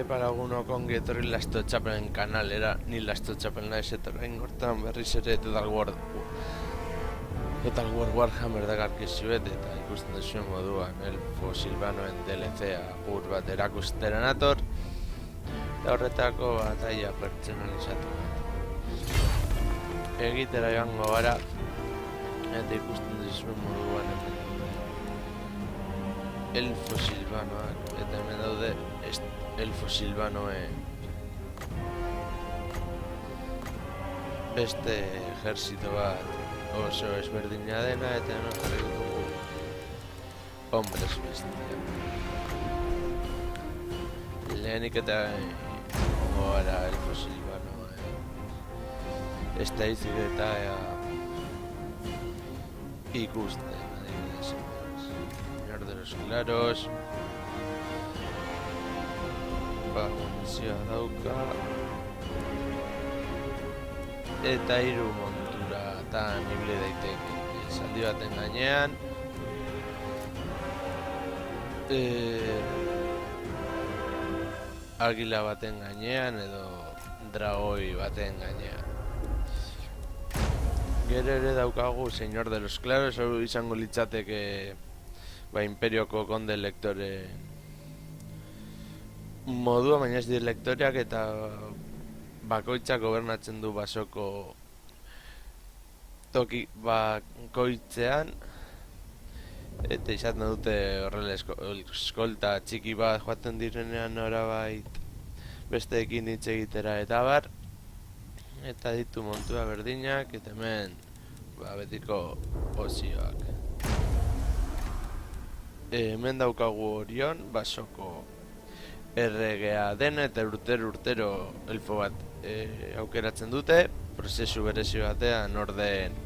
Para alguno con etorri Lasto Txapelen kanalera, ni Lasto Txapelena esetorrein gortan berriz ere Total War Warhammer dakarkizuet eta ikusten duzuen moduan Elfo Silvanoen DLC agur bat erakustera nator eta horretako bataia pertsonalizatu bat egitera joango gara eta ikusten duzuen moduan Elfo Silvanoak eta hemen daude Elfo Silvanoen beste ejerzito bat oso ezberdina dena eta jarri dugu hombres bestia lehenik eta gara Elfo Silvanoen estaizik eta ikusten adibidez Señor de los Claros munizioa dauka eta 3 montura eta ibili daiteke zaldi baten gainean agila baten gainean edo dragoi baten gainean gero ere daukagu Señor de los Claros hau izango litzateke Imperioko konde lektoren modua, baina ez lektoreak eta bakoitzak gobernatzen du basoko toki bakoitzean eta izaten dute horrela eskolta txiki bat joaten direnean norabait besteekin hitz egitera eta bar eta ditu montua berdinak eta hemen betiko osioak hemen daukagu Orion basoko erregea den eta urtero elfo bat aukeratzen dute prozesu berezi batean orden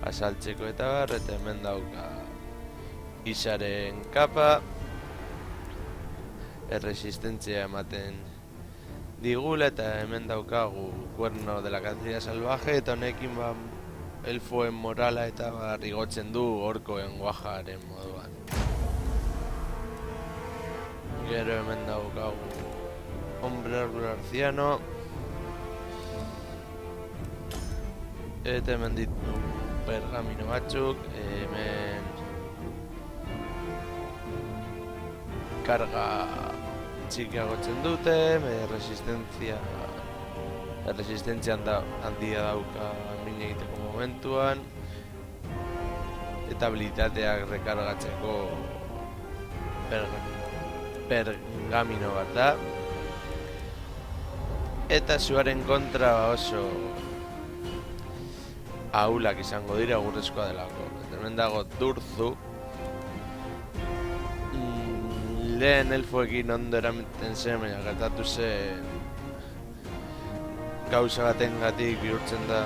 asaltzeko eta bar eta hemen dauka isaren kapa erresistentzia ematen digula eta hemen daukagu cuerno de la cacería salvaje eta honekin elfoen morala eta igotzen du orkoen guajaren moduan gero hemen daukagu hombre árbol arciano eta hemen ditu pergamino batzuk hemen karga txikiagotzen dute resistentzia handia dauka min egiteko momentuan eta habilitateak rekargatzeko pergamino bat da eta zuaren kontra oso ahulak izango dira gurrezkoa delako hemen dago Durzu lehen elfoekin ondo erameten zen baina gertatu zen gauza batengatik bihurtzen da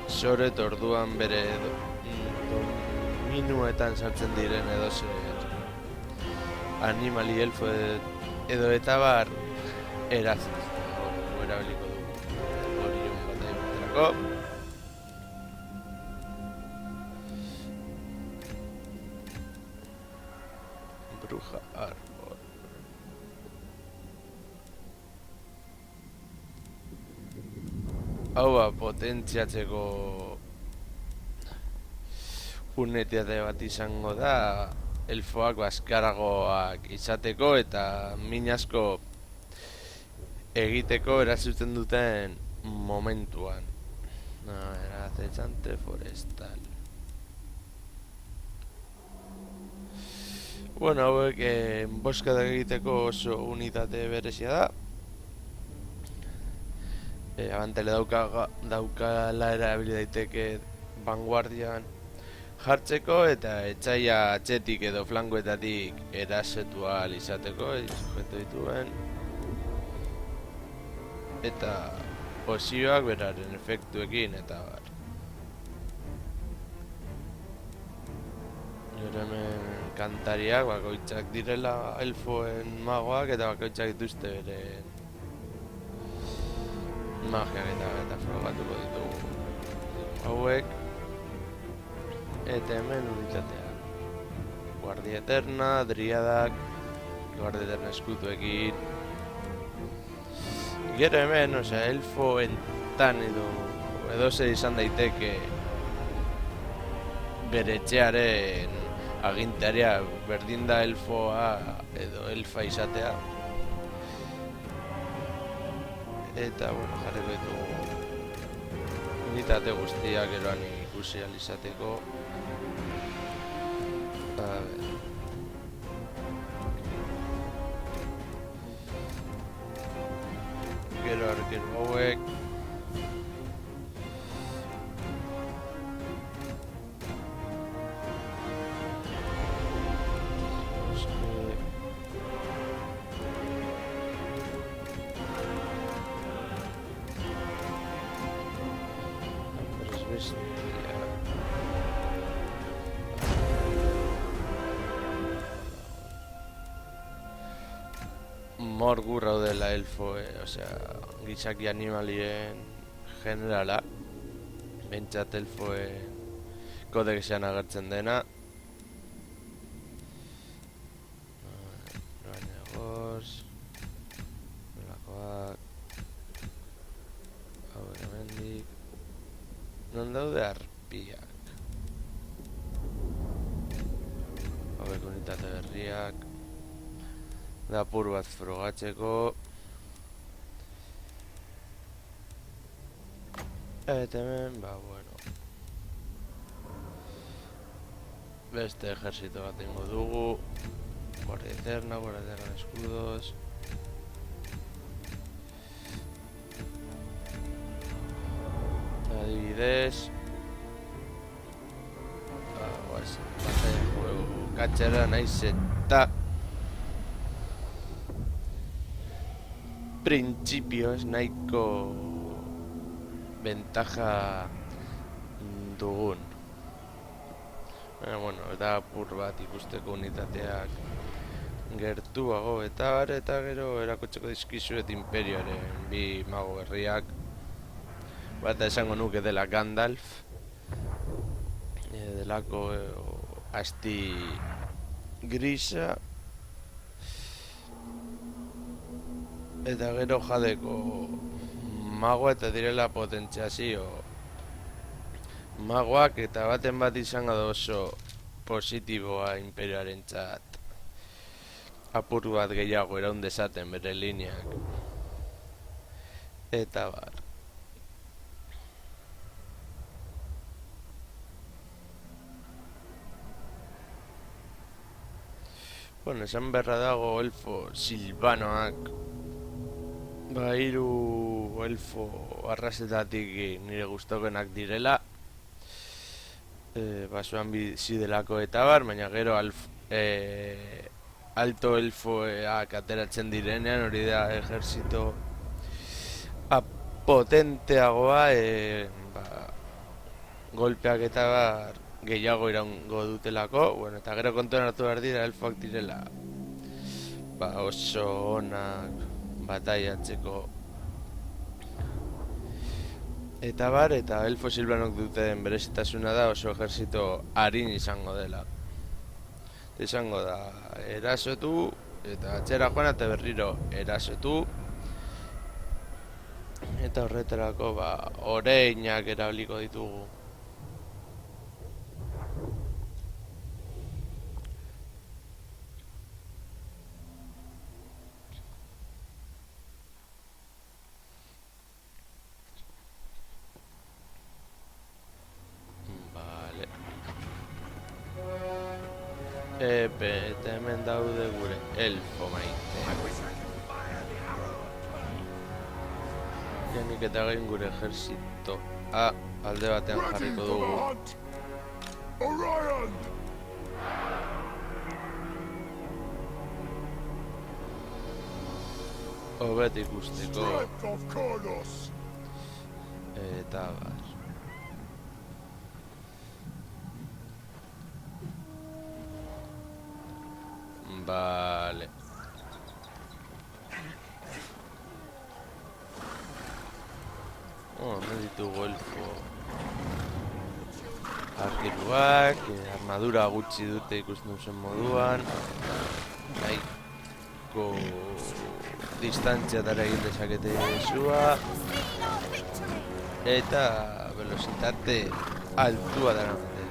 soret orduan bere minuetan sartzen diren edo animali elfo edo eta bar eratzen erabiliko dugu Orion bat aibaterako bruja árbol hau potentziatzeko unetiate bat izango da elfoak baskaragoak izateko eta min asko egiteko erazuten duten momentuan acechante forestal hauek boskadak egiteko oso unitate berezia da abantele daukala erabili daiteke vanguardian jartzeko eta etxaia atxetik edo flankoetatik erasetu ahal izateko sujeto dituen eta osioak beraren efektuekin eta bar hemen kantariak bakoitzak direla elfoen magoak eta bakoitzak dituzte beren magiak eta frogatuko ditugu hauek eta hemen unitatea Guardia Eterna, Driadak, guardiaren eskutuekin. Gero hemen, elfoentan edo ze izan daiteke bere etxearen agintaria berdin da elfoa edo elfa izatea. Eta, bueno, jarriko ditugu unitate guztiak eroan ikusi alizateko. A ver. Gero arkeru hauek. Mor gurra dela elfo, gizaki animalien generala. Bentsat elfoen kodexean agertzen dena. Negoz nolakoak hau hemendik. Non daude arpiak? Hauek unitate berriak. Da apur bat frogatzeko. Eta hemen, bueno, beste ejerzito bat ingo dugu. Guardia eterna escudos. Adibidez, batalla juego katxera naiz eta principios nahiko ventaja dugun. Bueno, eta apur bat ikusteko unitateak gertuago eta gero erakotzeko dizkizuet imperioaren bi mago berriak. Bata esango nuke dela Gandalf, delako asti grisa. Eta gero jadeko magoa eta direla potentziazio magoak eta baten bat izango da oso positiboa imperioaren txat. Apur bat gehiago eraun dezaten bere lineak. Eta bar. Bueno, esan berra dago elfo silbanoak. Hiru elfo arrasetatik nire gustokenak direla. Basuan bizi delako eta bar, baina gero alto elfoak ateratzen direnean, hori da ejerzito potenteagoa, golpeak eta bar gehiago iraungo dutelako. Bueno, eta gero kontuan hartu behar dira elfoak direla oso onak bataiatzeko eta bar, eta elfo silbanok duten berezitasuna da oso ejerzito arin izango dela. Izango da erasotu eta atxera joan eta berriro erasotu. Eta horretarako oreinak erabiliko ditugu. Eta hemen daude gure elfo maite. Janik eta gain gure ejerzito alde batean jarriko dugu. Hobet ikusteko. Eta bar. Vale. Hemen ditugu elfo arkiruak, armadura gutxi dute ikusten duzen moduan. nahiko distantziatara egin dezakete sua eta velozitate altua daramate.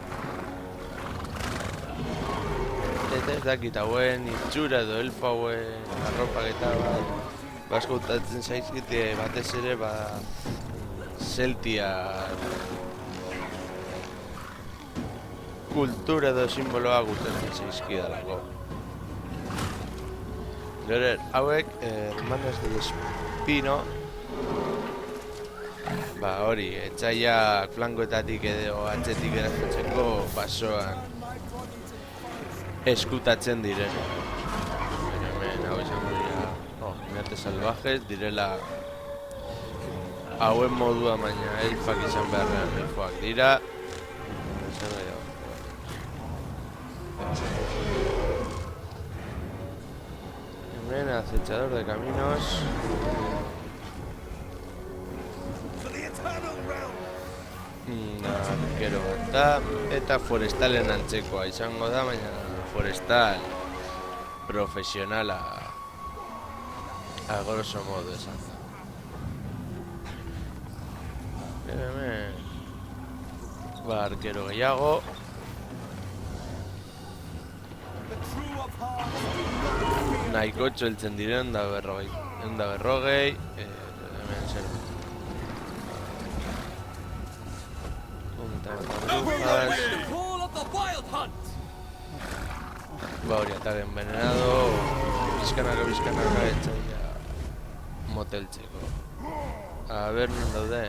Eta ez dakit hauen itxura edo elfo hauen arropaketa bat baskutatzen zaizkite batez ere Celtia kultura edo simboloa gustatzen zaizkidalako. Gero hauek hermanos del espino hori, etxaiak flankoetatik edo atzetik erazatzeko basoan eskutatzen diren. Hemen hau izango dira minarte salvajes, direla hauen modua baina elfak izan beharrean elfoak dira. Hemen acechador de caminos. Arquero bat da, eta forestalen antzekoa izango da, baina forestal profesionala a grosso modo esan da. Hemen arquero gehiago. Nahiko txeltzen diren da berrogei, hemen zer hori ataque envenenado, bizkanaka etxaila moteltzeko. A ber, non daude?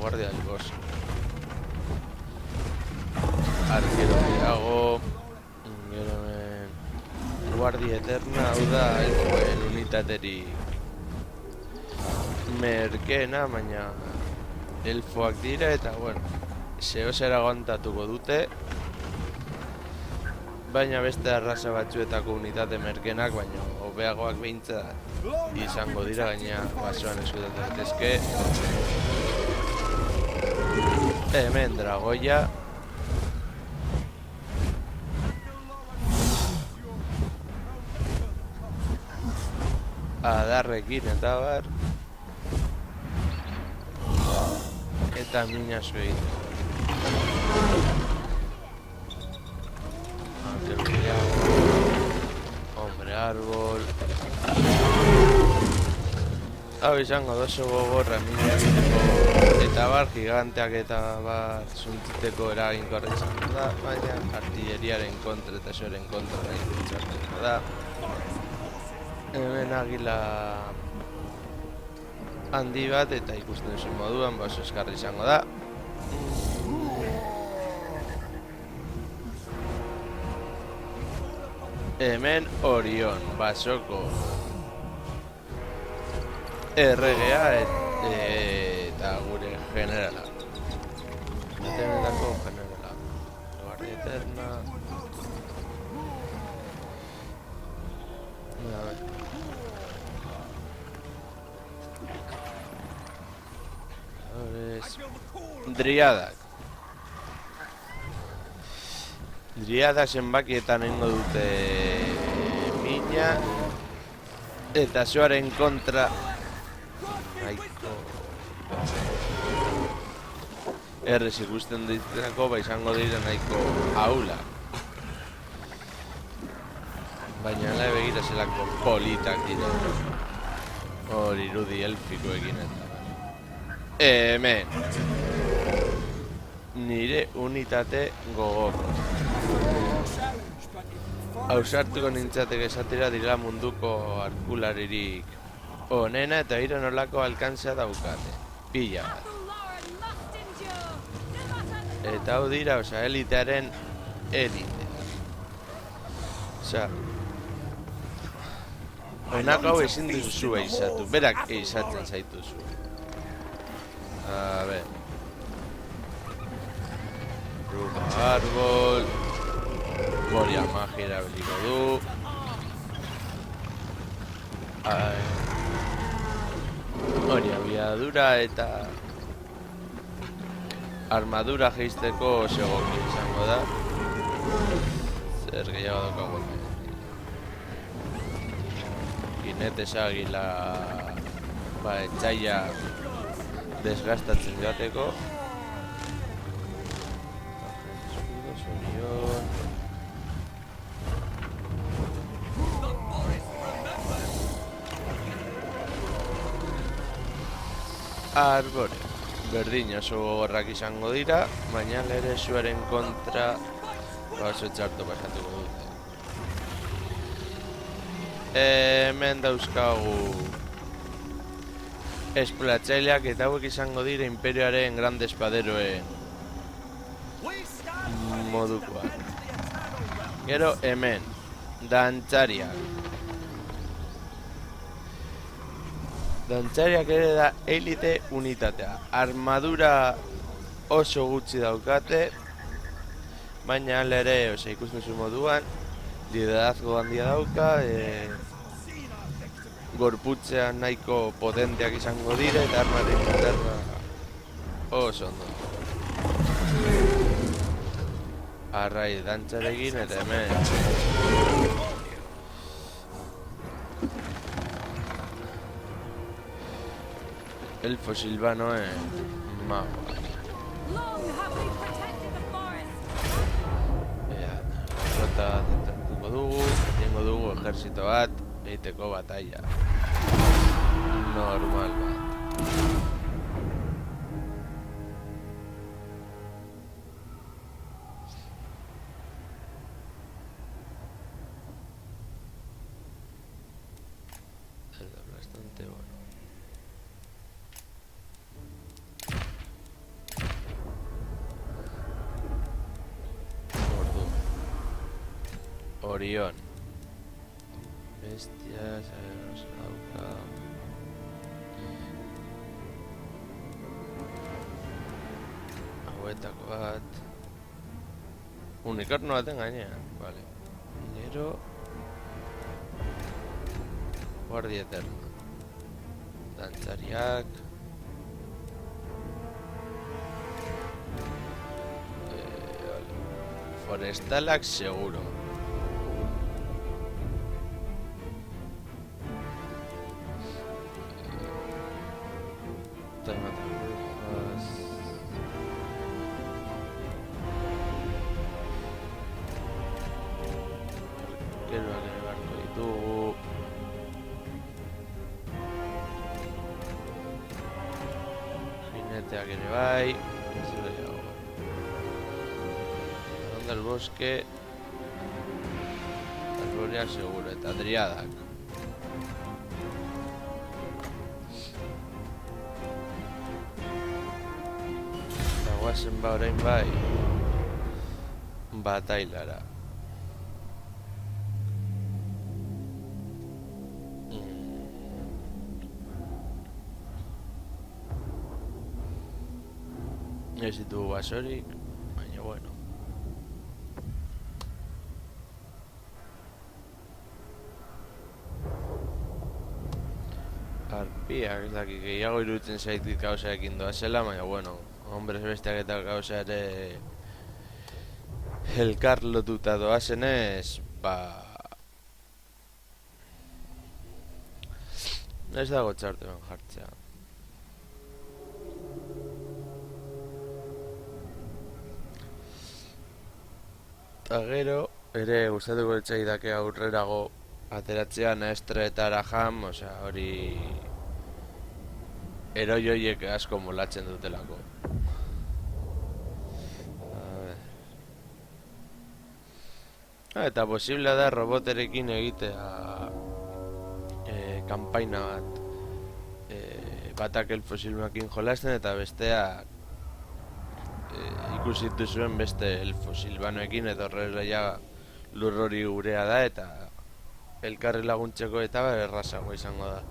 Guardia del boss. Arquero gehiago. Guardia eterna, hau da elfoen unitaterik merkeena, baina elfoak dira eta, bueno, zehozera aguantatuko dute, baina beste arraza batzuetako unitate merkenak, baina hobeagoak behintzat izango dira, gaina basoan eskutatu daitezke. Hemen dragoia. Adarrekin eta bar. Eta mina zuei. Hombre árbol. Hau izango dozo gogorra mina egiteko eta bar giganteak eta bar suntziteko eraginkorra izango da, baina artilleriaren kontra eta zoren kontra egiteko da. Hemen agila handi bat eta ikusten zuen moduan baso eskarri izango da. Hemen Orion, basoko erregea eta gure generala. Etenetako generala. Guardia eterna. Driadak zenbakietan egingo dute mina eta zoaren kontra nahiko errez ikusten ditutenako izango dira nahiko aula, baina nahi begira zelako politak dira hor irudi elfikoekin eta hemen nire unitate gogorro ausartuko nintzateke esatera direla munduko arkularirik onena eta ira nolako alkantzea daukate pila bat eta hau dira, elitearen elite honako hau ezin duzu eizatu, berak eizatzen zaituzu. A ver. Ruba árbol. Moria magia erabiliko du. Hori abiadura eta armadura jeisteko segoki izango da. Zer gehiago daukagu hemen. jinete sagila etxaila desgastatzen joateko. Arbore, berdin oso gogorrak izango dira, baina lere zuaren kontra oso txarto pasatuko dute. Hemen dauzkagu esploratzaileak eta hauek izango dira imperioaren grande espaderoen modukoak. Gero hemen, dantzariak. Dantzariak ere da elite unitatea. Armadura oso gutxi daukate, baina ere, ikusten zuen moduan, liderazgo handia dauka, gorputzean nahiko potenteak izango dire eta armaren gaterra oso ondo. Arrai dantzarekin eta hemen elfo silvanoen magoak. Rota bat dugu, ejerzito bat, egiteko batalla normal bat. Es bastante bueno. Orión. Bestias, Auca. Hauetako bat. Unicorno baten gainean, vale. Gero Guardia Eterna. Dantzariak. Vale. Forestalak seguro. Jineteak ere bai. Ronda el bosque. Arborea seguro eta driadak. Eta guazen ba orain bai batailara. Ez ditugu basorik, baina bueno. Arpiak, ez dakik, gehiago iruditzen zaitit gauzaekin doazela, baina bueno, hombres bestiak eta gauza ere elkar lotuta doazenez, ez dago txartean jartzea. Eta gero, ere gustatuko etxaidake aurrerago ateratzea Nestre eta Araham, osea, hori heroi horiek asko molatzen dutelako. Eta posiblea da roboterekin egitea kanpaina bat. Batak elfo silvanoekin jolasten eta besteak ikusitu zuen beste elfo silvanoekin edo horrela lur hori gurea da eta elkarri laguntzeko eta errazagoa izango da.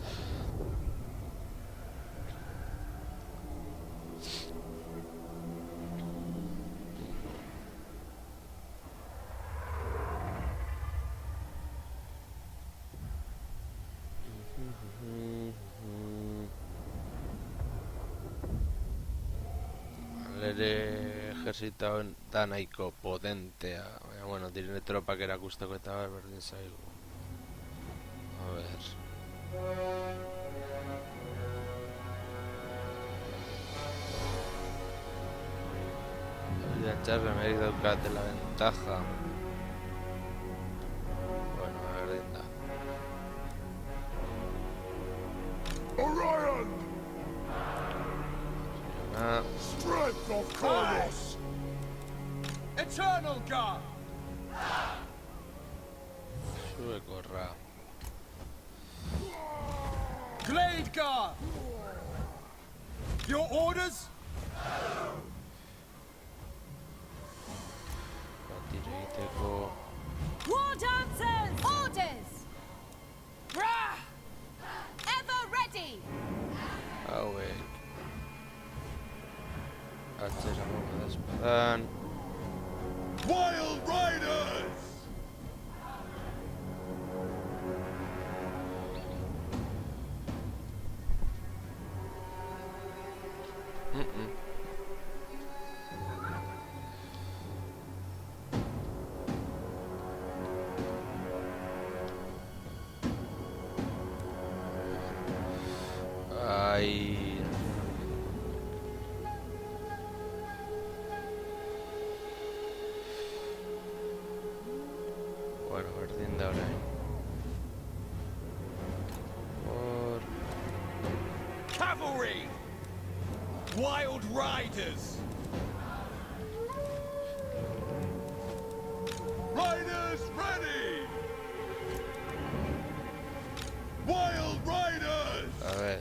Ere ejerzita da nahiko potentea, baina bueno, direne tropak erakusteko eta berdin zaigu. A ver... Txarra merik daukate la ventaja. Bueno, berdin da. Orion! Ah, Strength of Kronos! Eternal God! sube corra. Glade God! Your orders? Batire egiteko. War dancers! Orders! Rah! Ever ready! Hauek. Atzera moga da espadan. Wild Riders! Ai. Bueno, berdin da orain. Por... Cavalry! Wild Riders! Riders ready! Wild Riders! A ver.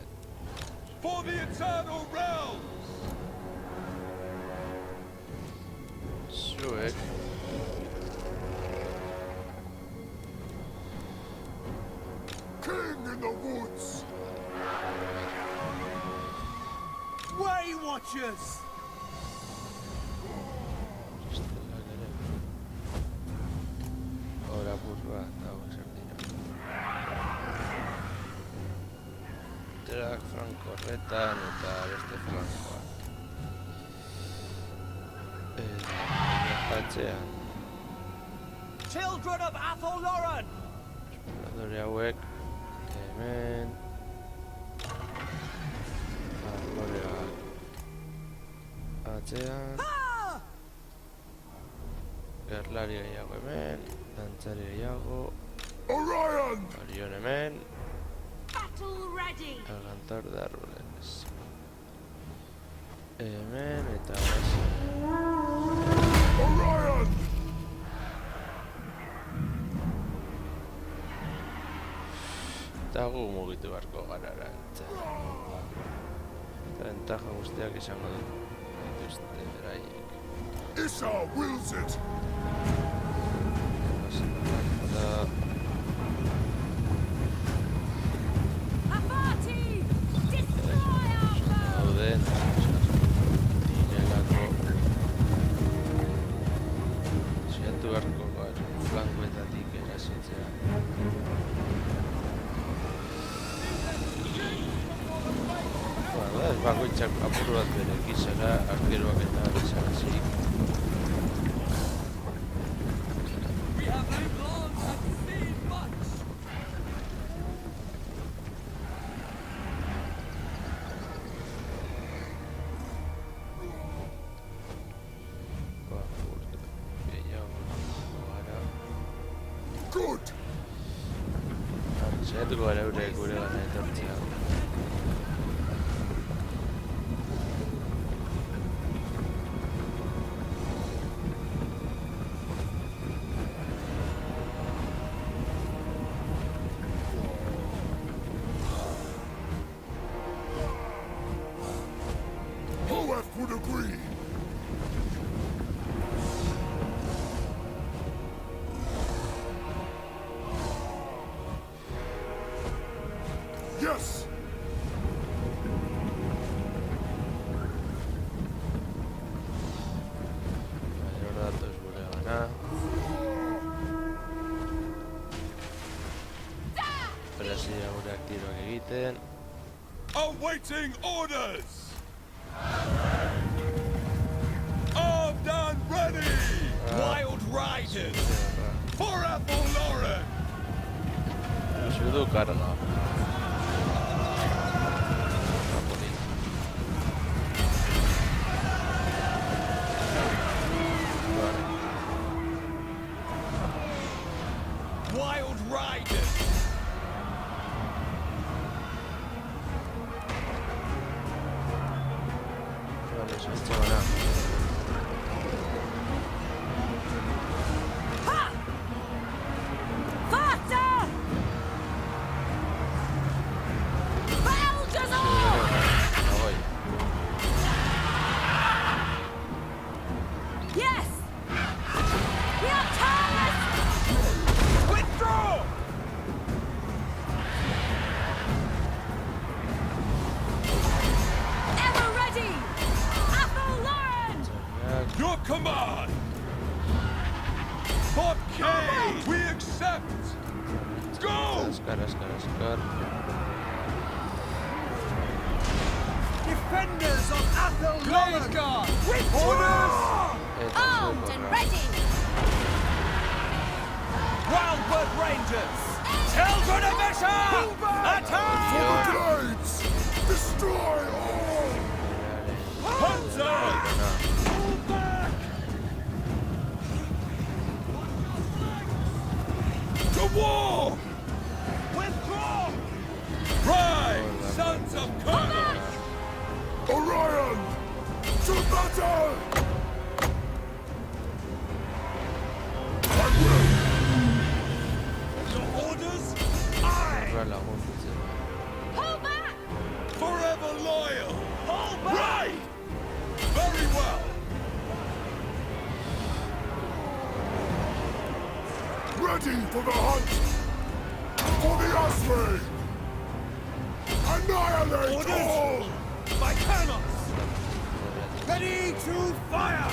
For the Eternal Realms! Zuek. King in the woods! Way Watchers! Estelak ere. Ora burba dago zer dira. Trak franko horretan eta beste frankoan. Atzean. Children of Atholoran! Adore hauek. Hemen. Arloreak. Atzean. Ah! Gerlari gehiago hemen. Dantzari gehiago. Orion! Orion hemen. Battle ready! El cantor de árboles. Hemen eta base. Orion! Eta gu mugitu beharko gara erantzea. Eta ventaja guztiak izango dituzte beraiek. Issa wills it! Eta Avati! Destroy our foe! dauden direlako saiatu beharko gara flankoetatik erasitzea. Ez bakoitzak apur bat bere gizara, arkeroak eta bezalazik. We have lived long and seen much! Apur gehiago gara. Good! Saiatuko gara eurek gure gana etortzea. Hoeth would agree! Yes! Mayor datos gure gana. Berazia gureak tiroak egiten. Awaiting orders! Armed and ready! Wild Riders! For Atholoran! Zudu karga. Yes! We are tireless! Withdraw! Ever ready! Athel Lauren! Banyak. Your command! Bob Kane! We accept! Go! Askar. Defenders of Athel Blazeguard! Withdraw! Armed and ready! Wildwood Rangers! Children of Esher! Attack! Blades! Destroy all! Hunter! Pull back! To war! Withdraw! Rise, sons of Kermit! Orion! To battle! I will! Your orders? Aye! Igual la monte. Pull back! Forever loyal! Hold back! Right! Very well! Ready for the hunt! For the Osprey! Annihilate Orders! all! By Kernos! Ready to fire!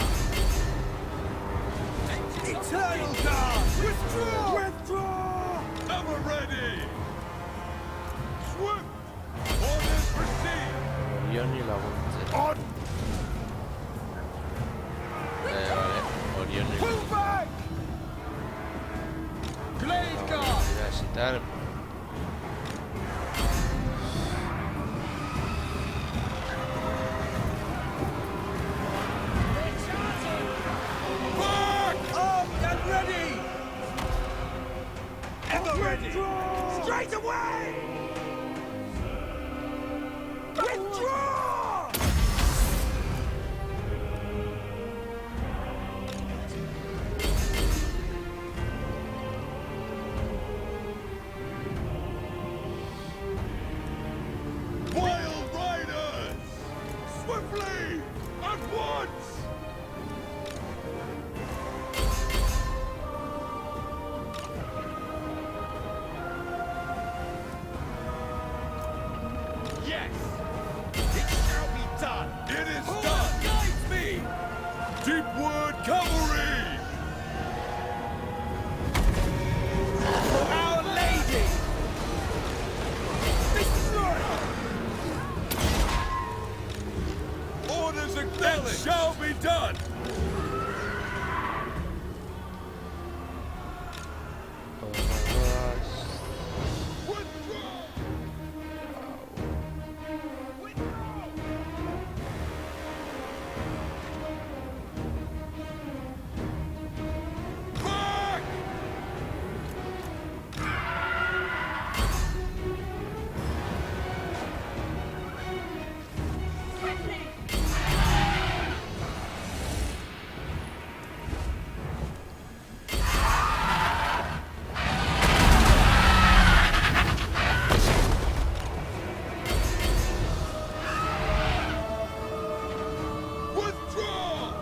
Eternal Guard! Withdraw! Withdraw! Ever ready! Swift! Orders proceed! Orión y la monte. On! Vale. Orión y Pull back! Blaze Guard! Necesitar. Back! Armed and ready! Ever ready! Straight away! Withdraw! Wild Riders! Swiftly! At once! Yes! It shall be done! It is Who done! guides me? Deepwood Cavalry! For Our Lady! Destroy! Orders acknowledged! It shall be done! Withdraw! Back! Withdraw!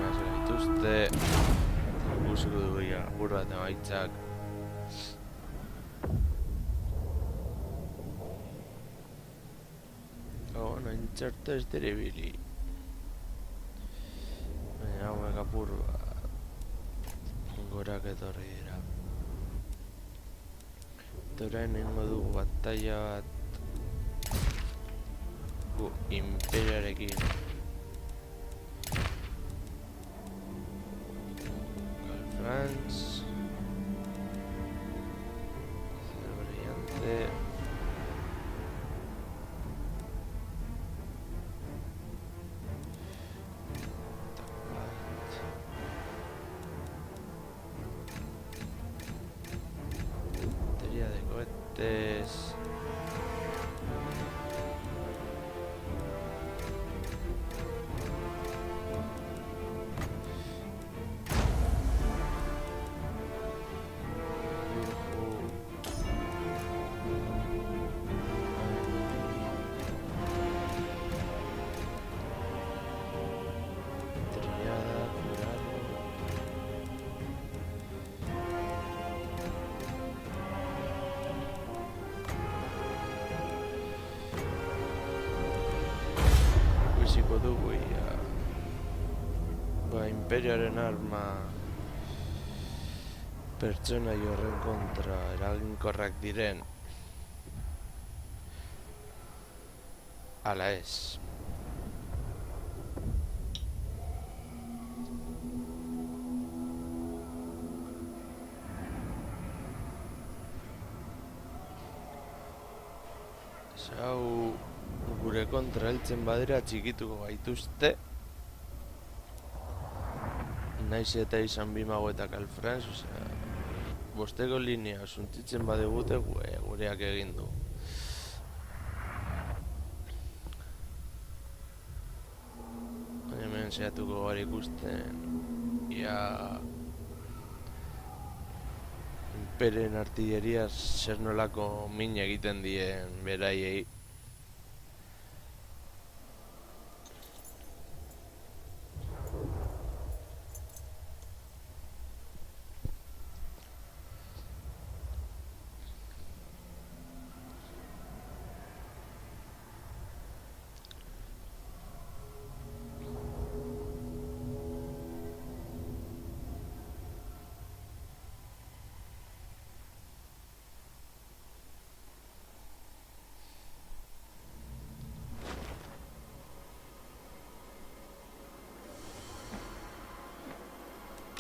Hasi dituzte. Guziko dugu apur bat emaitzak. Bueno, intxerto ez diribili. Baina hauek apur bat. Gorak etorri dira. Eta orain egingo dugu batalla bat. Gu Imperiarekin. France. Ser brillante. Batería de cohetes. dugu ia imperioaren arma pertsonai horren kontra eraginkorrak diren ala ez. Hau gure kontra heltzen badira txikituko gaituzte. Naiz eta izan Bimago eta Calfrance, osea, bosteko linea suntitzen badigute gureak egin du. Hemen saiatuko gara ikusten ia Imperen artilleria zer nolako min egiten dien beraiei.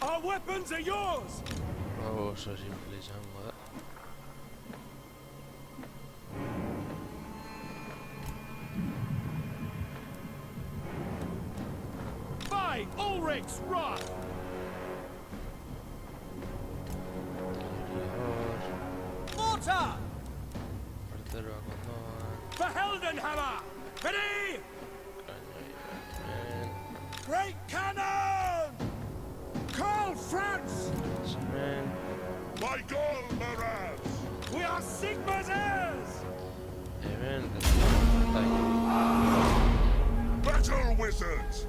Our weapons are yours! Hau oso simple izango da. By Ulrich's wrath! Mortar! Arteroak ondoan. For Heldenhammer! Ready! Great cannon! Call France! Hemen. By Gaul, Maraz! We are Sigma's heirs! Hemen. Battle wizards!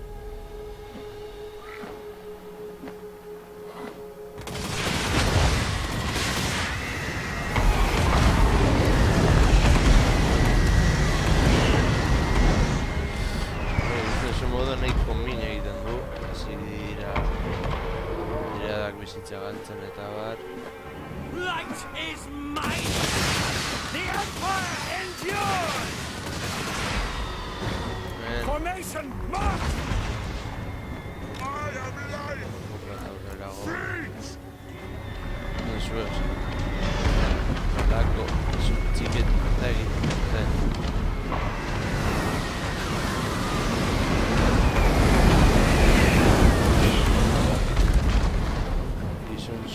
Bizitza galtzen eta bar. Light is might! The Empire endures! Formation march! I am life! Freeze! Eso es. Nolako, txiketu eta egiten zen.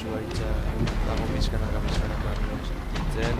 Zuaitza dago bizkanaka sentitzen.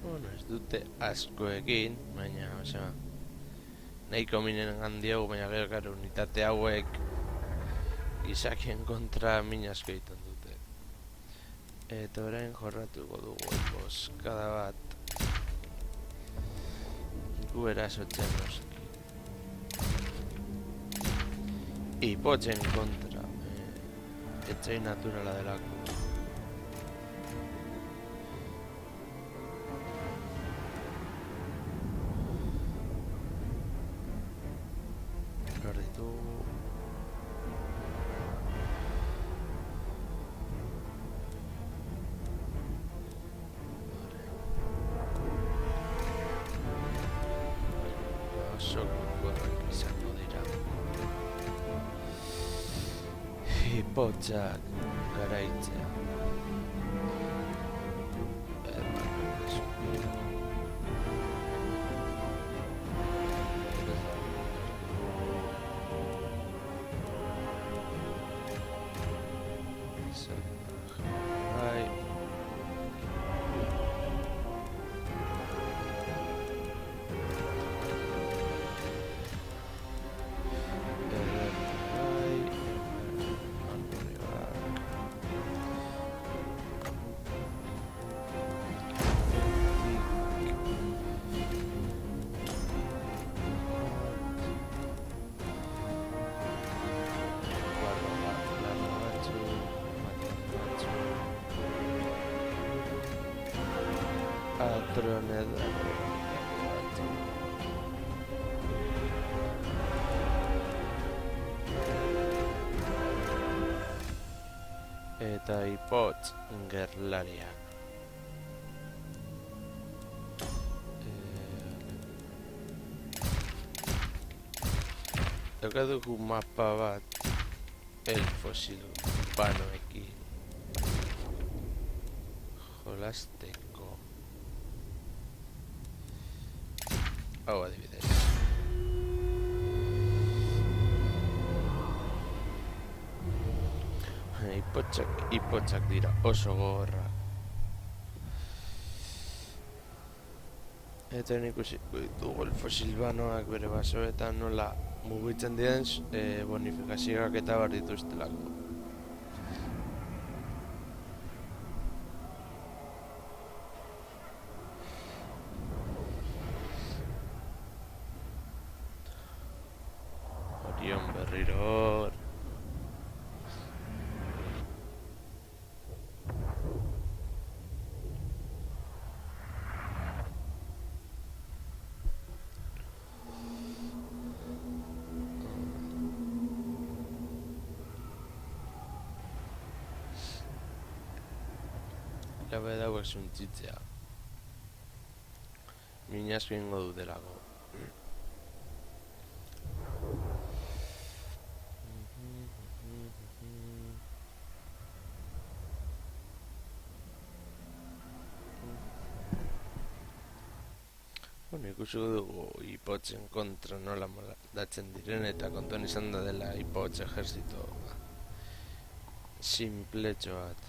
Bueno, ez dute askoekin, baina, osea, nahiko minen handiago, baina gero gara unitate hauek izakien kontra min asko egiten dute. Eta orain jorratuko dugu emboscada bat gu erasotzen noski. Hipotzen kontra, etxai naturala delako. Hor ditugu. Oso gogorrak izango dira. Hipotzak garaitzea. Atroneda. Eta hipotz gerlariak. Daukadugu mapa bat elfo silvanoekin jolasteko. Hau adibidez. Hipotzak dira oso gogorrak. Eta ikusiko ditugu elfo silvanoak bere basoetan nola mugitzen diren bonifikazioak eta bar dituztelako. Orion berriro hor. Labe dauek zuntzitzea. Min asko ingo dutelako. Bueno, ikusiko dugu hipotzen kontra nola moldatzen diren eta kontuan izan da dela hipotz ejerzito simpletxo bat.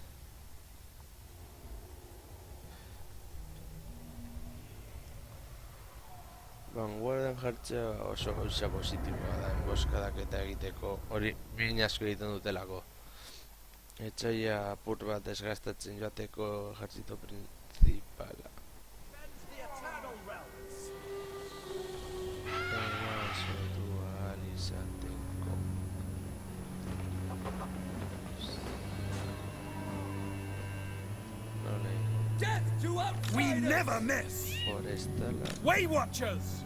Vanguardian jartzea oso gauza positiboa da enboskadak eta egiteko, hori min asko egiten dutelako. Etxaia apur bat desgastatzen joateko ejertzito principala. Erasotu ahal izateko. Nole. Death to We outsiders! never miss! Forestala. Way Watchers!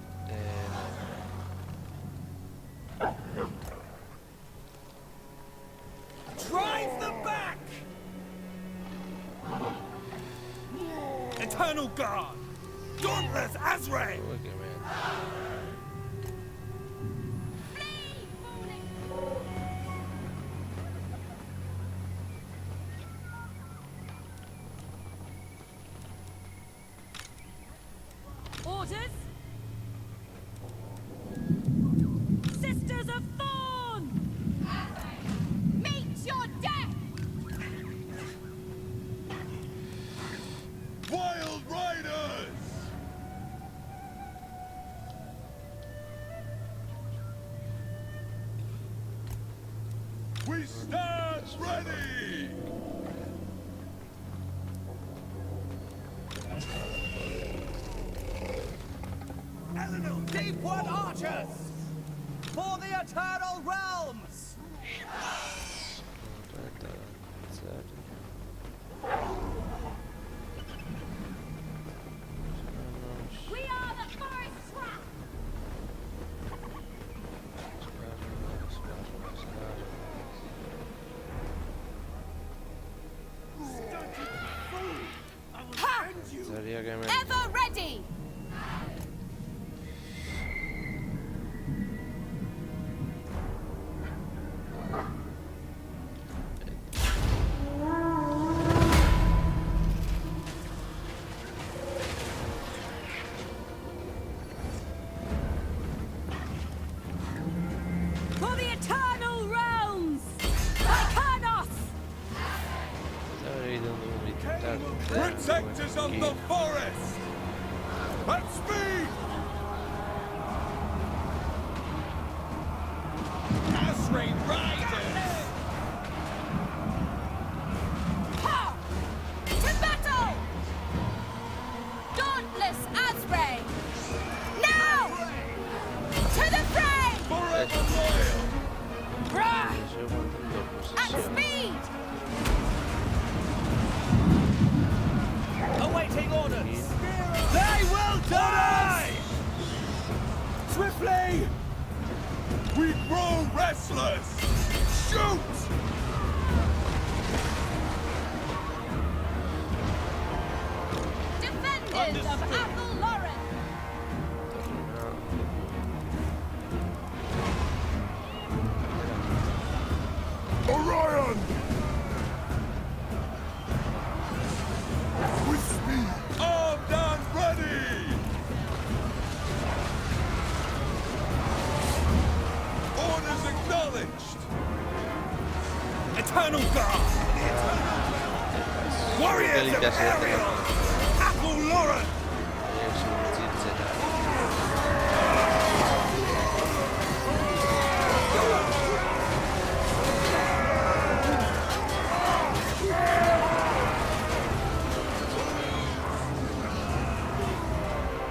Drive them back! Eternal Guard! Dauntless Azrael! Look at man. Orders! Sisters of Thorn! Meet your death! Wild Riders! We stand ready! Deepwood archers! For the eternal realms! We are the forest trap! Ha! Sería que me... Ever ready! For the eternal realms! Lycanos! Estaba gritando un militar. Protectors of the forest! At speed! Asray riders! Ha! To battle! Dauntless Asray! Now! To the fray! Forever loyal! Rah! Yo mantendo At posición. speed! Awaiting orders! They will die! Swiftly! We grow restless! Shoot! Defenders of Athel Lauren! Orion! With speed! Armed and ready! Orders acknowledged! Eternal Guard! Warriors of Ariel! Athel Lauren!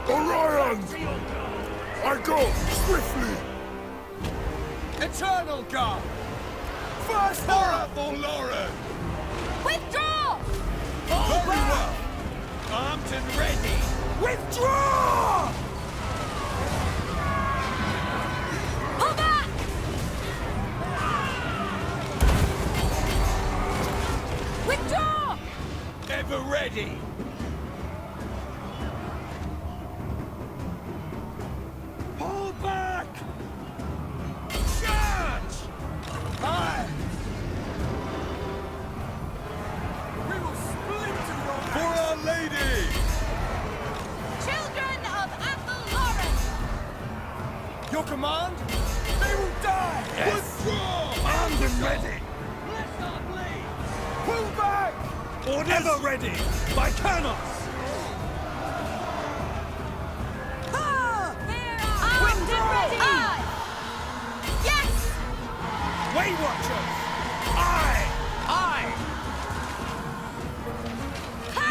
Orion! I go swiftly! Eternal Guard! First for Athel Lauren! Withdraw! Very well! Armed and ready! Withdraw! Pull back! Withdraw! Ever ready! Pull back! Charge! Aye! We will splinter your For Our Lady! Children of Athel Lauren! Your command? They will die! Withdraw! Armed and ready! Let's not bleed! Pull back! Orders! Ever ready! By Carnos! Armed and ready! Aye! Yes! Way Watchers! Aye! Aye! Ha!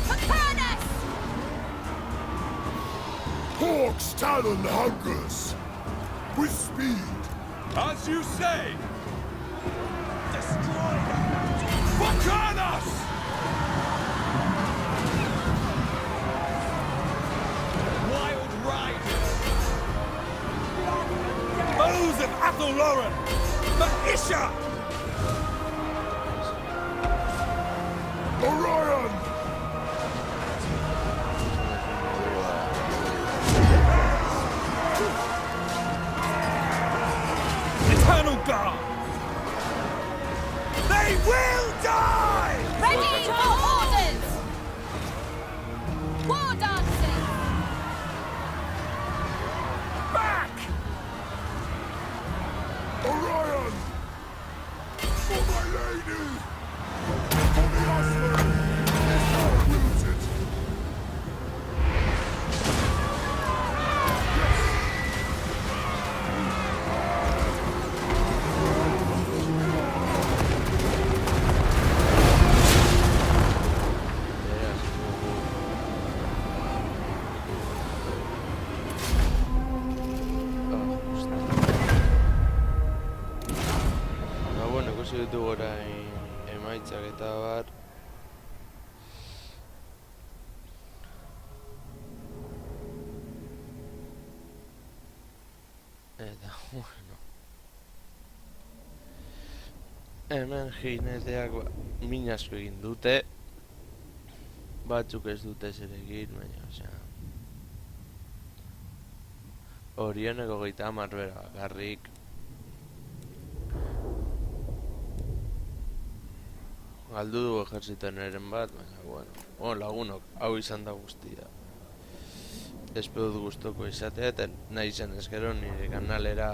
Copernicus! Hawk's talon hungers! With speed! As you say! Destroy them! Bacanas! Wild Riders! Foes of Athel Lauren! Maisha! Orion! Eternal Guard! They will die! Ready for orders! War dancing! Back! Orion! ditu orain emaitzak eta bar. Eta, bueno. Hemen jineteak min asko egin dute. Batzuk ez dute zer egin, baina, osea... Orioneko 30 bera bakarrik. Galdu du ejerzitoeneren bat, baina, bueno, lagunok, hau izan da guztia. Espero dut gustoko izatea, eta nahi zen ezkero nire kanalera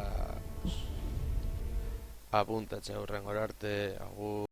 apuntatzea hurrengora arte, agur.